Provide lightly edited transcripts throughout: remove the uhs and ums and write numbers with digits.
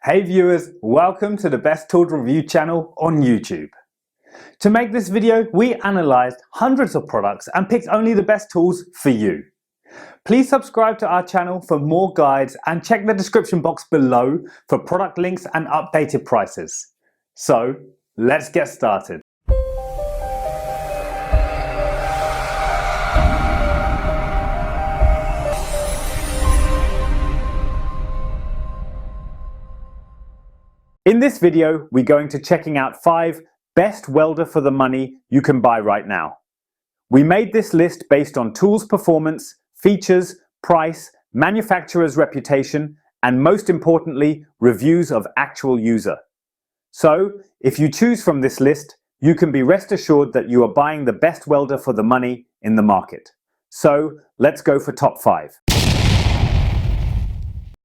Hey viewers, welcome to the Best Tools Review channel on YouTube. To make this video, we analysed hundreds of products and picked only the best tools for you. Please subscribe to our channel for more guides and check the description box below for product links and updated prices. So, let's get started. In this video, we're going to checking out 5 best welder for the money you can buy right now. We made this list based on tools performance, features, price, manufacturer's reputation, and most importantly, reviews of actual user. So, if you choose from this list, you can be rest assured that you are buying the best welder for the money in the market. So, let's go for top 5.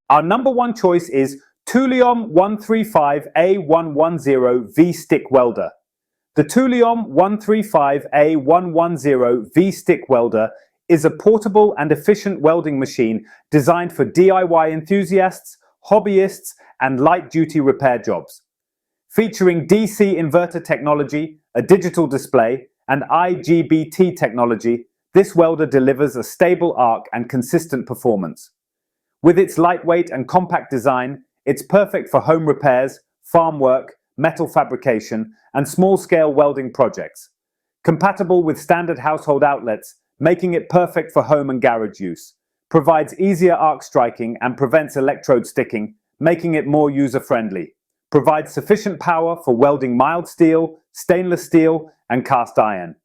Our number 1 choice is Thulium 135A110 V-Stick Welder. The Thulium 135A110 V-Stick Welder is a portable and efficient welding machine designed for DIY enthusiasts, hobbyists, and light-duty repair jobs. Featuring DC inverter technology, a digital display, and IGBT technology, this welder delivers a stable arc and consistent performance. With its lightweight and compact design, it's perfect for home repairs, farm work, metal fabrication, and small-scale welding projects. Compatible with standard household outlets, making it perfect for home and garage use. Provides easier arc striking and prevents electrode sticking, making it more user-friendly. Provides sufficient power for welding mild steel, stainless steel, and cast iron.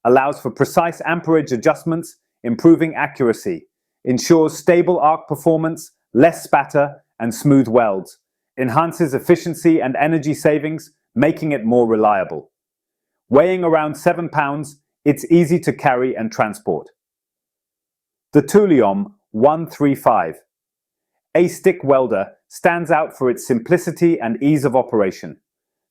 Allows for precise amperage adjustments, improving accuracy. Ensures stable arc performance, less spatter, and smooth welds, enhances efficiency and energy savings, making it more reliable. Weighing around 7 pounds, it's easy to carry and transport. The Thulium 135. A stick welder stands out for its simplicity and ease of operation.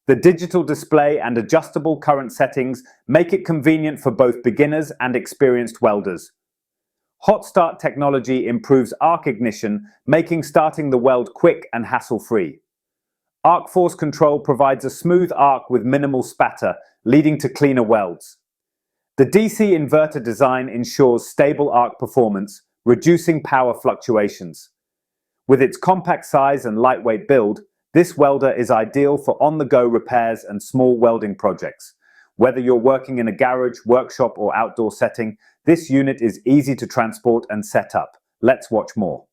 The digital display and adjustable current settings make it convenient for both beginners and experienced welders. Hot start technology improves arc ignition, making starting the weld quick and hassle-free. Arc force control provides a smooth arc with minimal spatter, leading to cleaner welds. The DC inverter design ensures stable arc performance, reducing power fluctuations. With its compact size and lightweight build, this welder is ideal for on-the-go repairs and small welding projects. Whether you're working in a garage, workshop, or outdoor setting, this unit is easy to transport and set up. Let's watch more.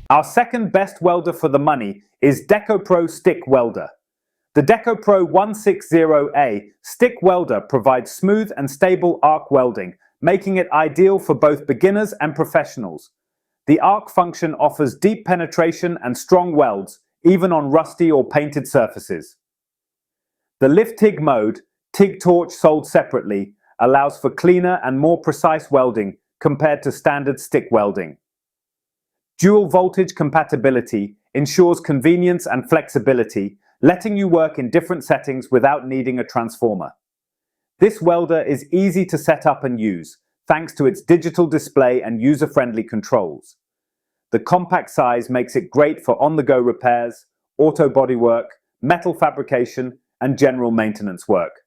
Our second best welder for the money is DecoPro Stick Welder. The DecoPro 160A stick welder provides smooth and stable arc welding, making it ideal for both beginners and professionals. The arc function offers deep penetration and strong welds, even on rusty or painted surfaces. The Lift TIG mode, TIG torch sold separately, allows for cleaner and more precise welding compared to standard stick welding. Dual voltage compatibility ensures convenience and flexibility, letting you work in different settings without needing a transformer. This welder is easy to set up and use, thanks to its digital display and user-friendly controls. The compact size makes it great for on-the-go repairs, auto bodywork, metal fabrication, and general maintenance work.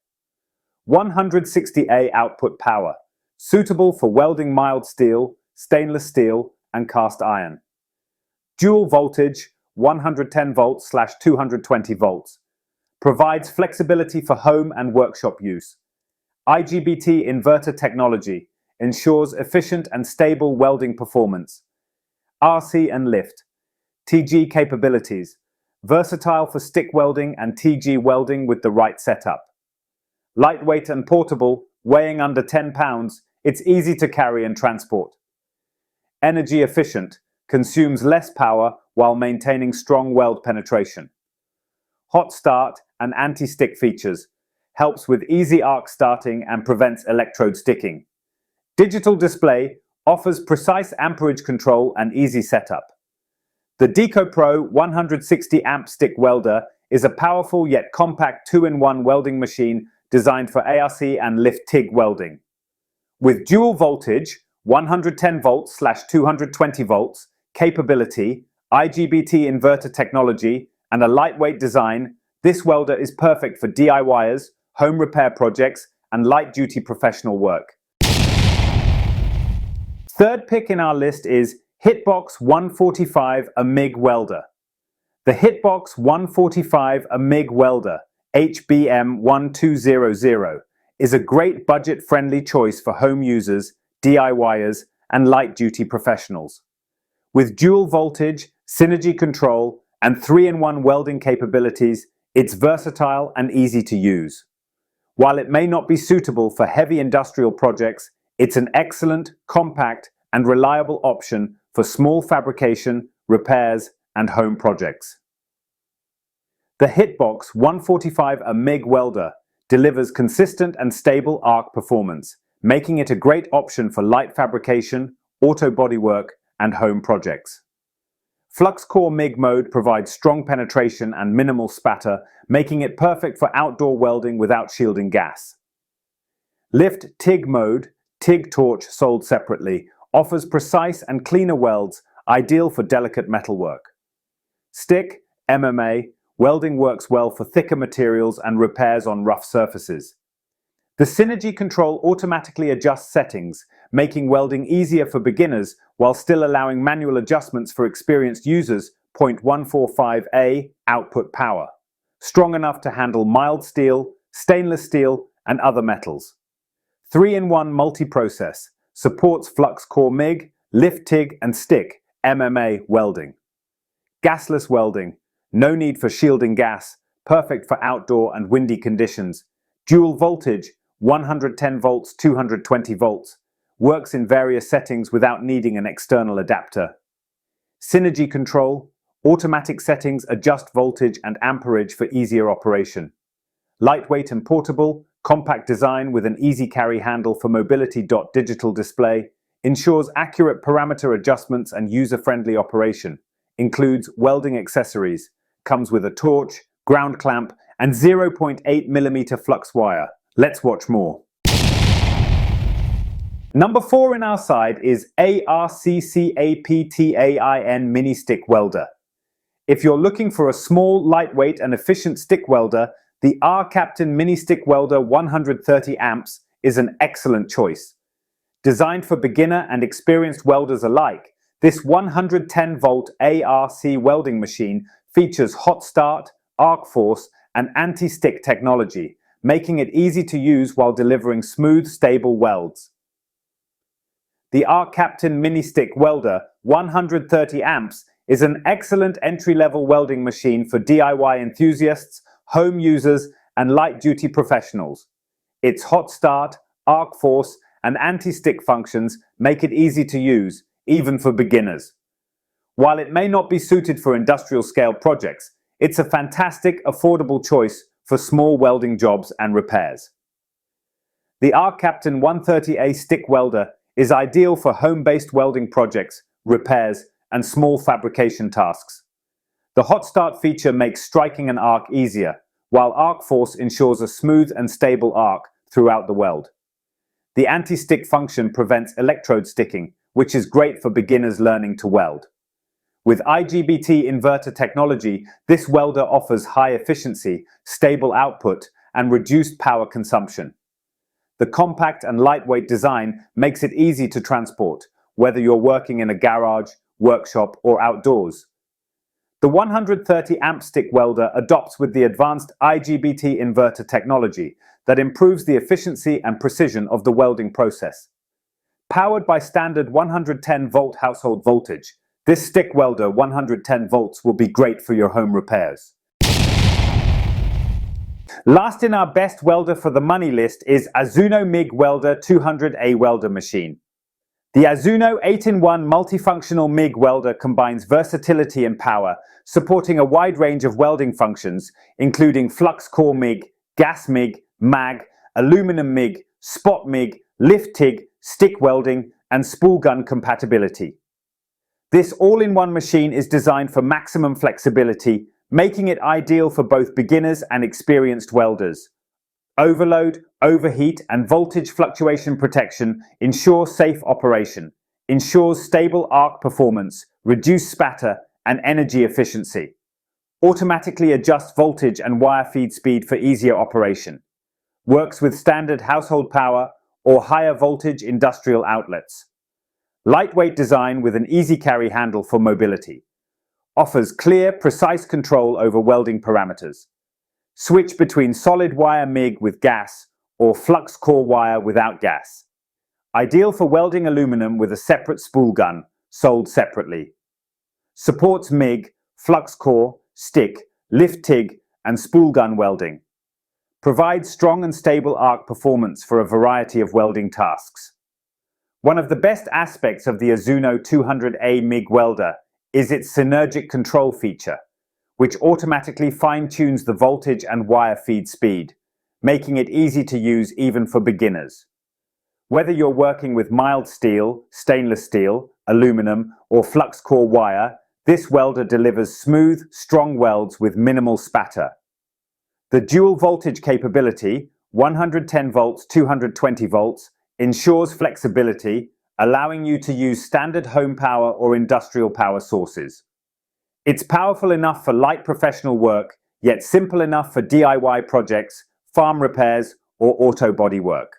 160A output power, suitable for welding mild steel, stainless steel, and cast iron. Dual voltage, 110 volts/220 volts. Provides flexibility for home and workshop use. IGBT inverter technology ensures efficient and stable welding performance. RC and lift. TG capabilities. Versatile for stick welding and TG welding with the right setup. Lightweight and portable, weighing under 10 pounds, it's easy to carry and transport. Energy efficient, consumes less power while maintaining strong weld penetration. Hot start and anti-stick features. Helps with easy arc starting and prevents electrode sticking. Digital display offers precise amperage control and easy setup. The DecoPro 160 amp stick welder is a powerful yet compact 2-in-1 welding machine designed for ARC and lift TIG welding. With dual voltage, 110 volts/220 volts, capability, IGBT inverter technology, and a lightweight design, this welder is perfect for DIYers, home repair projects, and light-duty professional work. Third pick in our list is Hitbox 145, a MIG welder. The Hitbox 145, a MIG welder, HBM 1200, is a great budget-friendly choice for home users, DIYers, and light-duty professionals. With dual voltage, synergy control, and 3-in-1 welding capabilities, it's versatile and easy to use. While it may not be suitable for heavy industrial projects, it's an excellent, compact, and reliable option for small fabrication, repairs, and home projects. The Hitbox 145, a MIG welder, delivers consistent and stable arc performance, making it a great option for light fabrication, auto bodywork, and home projects. Flux core MIG mode provides strong penetration and minimal spatter, making it perfect for outdoor welding without shielding gas. Lift TIG mode, TIG torch sold separately, offers precise and cleaner welds, ideal for delicate metalwork. Stick, MMA, welding works well for thicker materials and repairs on rough surfaces. The Synergy control automatically adjusts settings, making welding easier for beginners while still allowing manual adjustments for experienced users. 0.145A output power, strong enough to handle mild steel, stainless steel, and other metals. 3-in-1 multi-process, supports flux core MIG, lift TIG, and stick MMA welding. Gasless welding, no need for shielding gas, perfect for outdoor and windy conditions. Dual voltage, 110 volts, 220 volts, works in various settings without needing an external adapter. Synergy control, automatic settings adjust voltage and amperage for easier operation. Lightweight and portable, compact design with an easy carry handle for mobility. Digital display, ensures accurate parameter adjustments and user-friendly operation. Includes welding accessories, comes with a torch, ground clamp, and 0.8mm flux wire. Let's watch more. Number 4 in our side is ARCCAPTAIN Mini Stick Welder. If you're looking for a small, lightweight, and efficient stick welder, the R-Captain Mini Stick Welder 130 amps is an excellent choice. Designed for beginner and experienced welders alike, this 110-volt ARC welding machine features hot start, arc force, and anti-stick technology, making it easy to use while delivering smooth, stable welds. The R-Captain Mini Stick Welder 130 amps is an excellent entry-level welding machine for DIY enthusiasts, home users, and light-duty professionals. Its hot start, arc force, and anti-stick functions make it easy to use, even for beginners. While it may not be suited for industrial-scale projects, it's a fantastic, affordable choice for small welding jobs and repairs. The R-Captain 130A stick welder is ideal for home-based welding projects, repairs, and small fabrication tasks. The hot start feature makes striking an arc easier, while arc force ensures a smooth and stable arc throughout the weld. The anti-stick function prevents electrode sticking, which is great for beginners learning to weld. With IGBT inverter technology, this welder offers high efficiency, stable output, and reduced power consumption. The compact and lightweight design makes it easy to transport, whether you're working in a garage, workshop, or outdoors. The 130 amp stick welder adopts with the advanced IGBT inverter technology that improves the efficiency and precision of the welding process. Powered by standard 110-volt household voltage, this stick welder 110 volts will be great for your home repairs. Last in our best welder for the money list is Azuno MIG Welder 200A welder machine. The Azuno 8-in-1 multifunctional MIG welder combines versatility and power, supporting a wide range of welding functions, including flux core MIG, gas MIG, mag, aluminum MIG, spot MIG, lift TIG, stick welding, and spool gun compatibility. This all-in-one machine is designed for maximum flexibility, making it ideal for both beginners and experienced welders. Overload, overheat, and voltage fluctuation protection ensure safe operation, ensures stable arc performance, reduced spatter, and energy efficiency. Automatically adjust voltage and wire feed speed for easier operation. Works with standard household power or higher voltage industrial outlets. Lightweight design with an easy carry handle for mobility. Offers clear, precise control over welding parameters. Switch between solid wire MIG with gas or flux core wire without gas. Ideal for welding aluminum with a separate spool gun, sold separately. Supports MIG, flux core, stick, lift TIG, and spool gun welding. Provides strong and stable arc performance for a variety of welding tasks. One of the best aspects of the Azuno 200A MIG welder is its synergic control feature, which automatically fine-tunes the voltage and wire feed speed, making it easy to use even for beginners. Whether you're working with mild steel, stainless steel, aluminum, or flux core wire, this welder delivers smooth, strong welds with minimal spatter. The dual voltage capability, 110 volts, 220 volts, ensures flexibility, allowing you to use standard home power or industrial power sources. It's powerful enough for light professional work, yet simple enough for DIY projects, farm repairs, or auto body work.